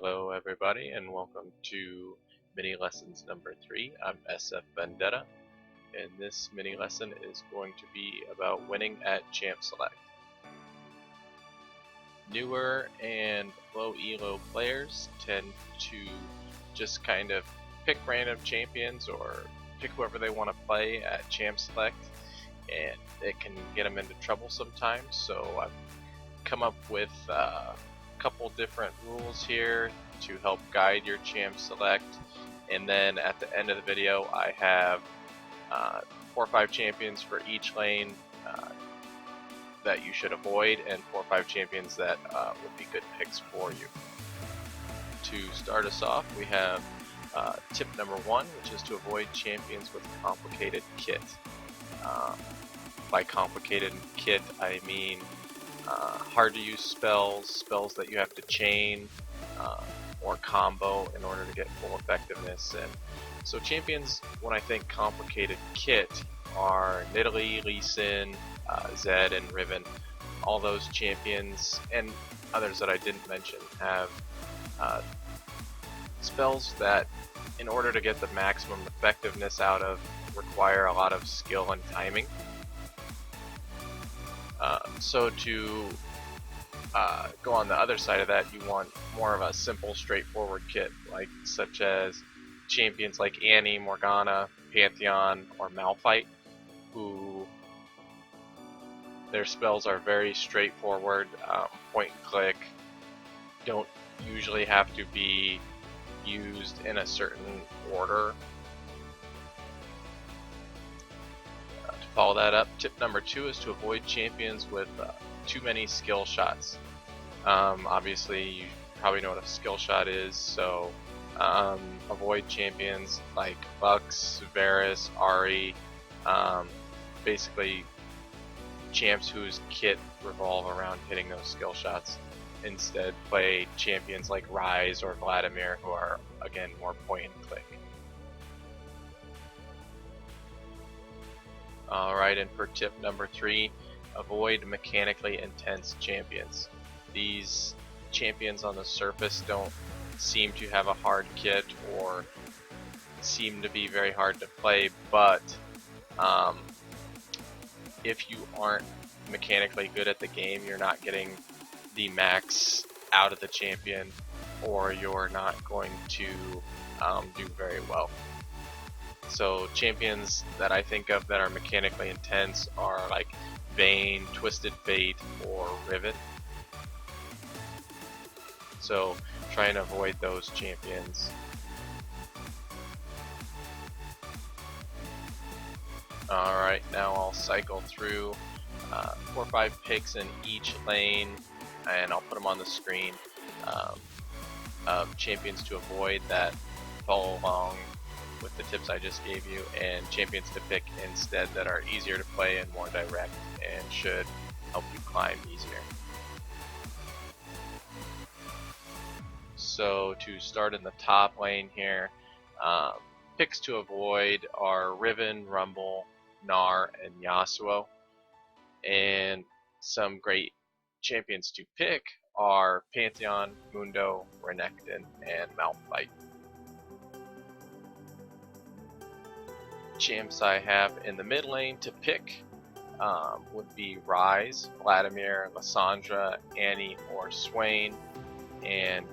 Hello everybody and welcome to mini lessons number 3. I'm SF Vendetta and this mini lesson is going to be about winning at Champ Select. Newer and low elo players tend to just kind of pick random champions or pick whoever they want to play at Champ Select, and it can get them into trouble sometimes. So I've come up with couple different rules here to help guide your Champ Select, and then at the end of the video I have 4 or 5 champions for each lane that you should avoid, and 4 or 5 champions that would be good picks for you. To start us off, we have tip number 1, which is to avoid champions with complicated kit. By complicated kit I mean hard to use spells that you have to chain or combo in order to get full effectiveness. And so champions, when I think complicated kit, are Nidalee, Lee Sin, Zed, and Riven. All those champions and others that I didn't mention have spells that, in order to get the maximum effectiveness out of, require a lot of skill and timing. So to go on the other side of that, you want more of a simple, straightforward kit, such as champions like Annie, Morgana, Pantheon, or Malphite, who their spells are very straightforward, point and click, don't usually have to be used in a certain order. Follow that up, tip number 2 is to avoid champions with too many skill shots. Obviously you probably know what a skill shot is, so avoid champions like Lux, Varus, Ahri, basically champs whose kit revolve around hitting those skill shots. Instead play champions like Ryze or Vladimir, who are again more point and click. Alright, and for tip number 3, avoid mechanically intense champions. These champions on the surface don't seem to have a hard kit or seem to be very hard to play, but if you aren't mechanically good at the game, you're not getting the max out of the champion, or you're not going to do very well. So champions that I think of that are mechanically intense are like Vayne, Twisted Fate, or Riven. So try and avoid those champions. Alright, now I'll cycle through 4 or 5 picks in each lane, and I'll put them on the screen, of champions to avoid that follow along with the tips I just gave you, and champions to pick instead that are easier to play and more direct and should help you climb easier. So to start in the top lane here, picks to avoid are Riven, Rumble, Gnar, and Yasuo. And some great champions to pick are Pantheon, Mundo, Renekton, and Malphite. Champs I have in the mid lane to pick would be Ryze, Vladimir, Lissandra, Annie, or Swain, and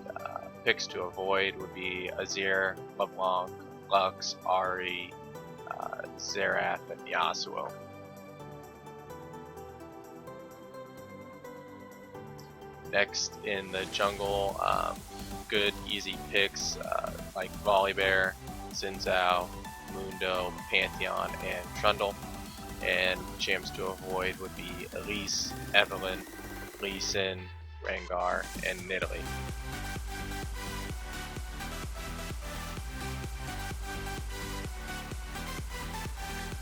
picks to avoid would be Azir, LeBlanc, Lux, Ahri, Xerath, and Yasuo. Next in the jungle, good easy picks like Volibear, Xin Zhao, Mundo, Pantheon, and Trundle. And champs to avoid would be Elise, Evelynn, Lee Sin, Rengar, and Nidalee.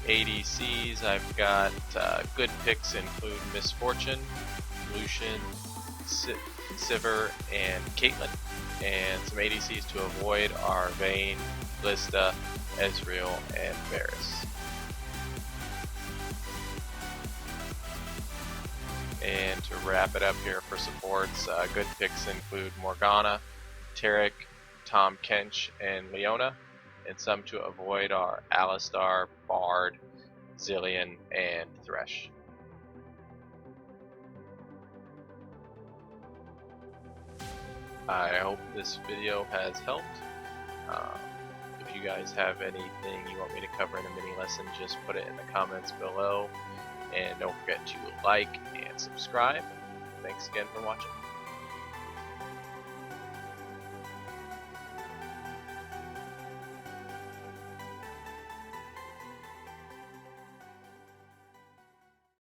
ADCs, I've got good picks include Misfortune, Lucian, Sivir, and Caitlyn. And some ADCs to avoid are Vayne, Lista, Ezreal, and Varus. And to wrap it up here for supports, good picks include Morgana, Tarek, Tom Kench, and Leona, and some to avoid are Alistar, Bard, Zillion, and Thresh. I hope this video has helped. If you guys have anything you want me to cover in a mini lesson, just put it in the comments below. And don't forget to like and subscribe. Thanks again for watching.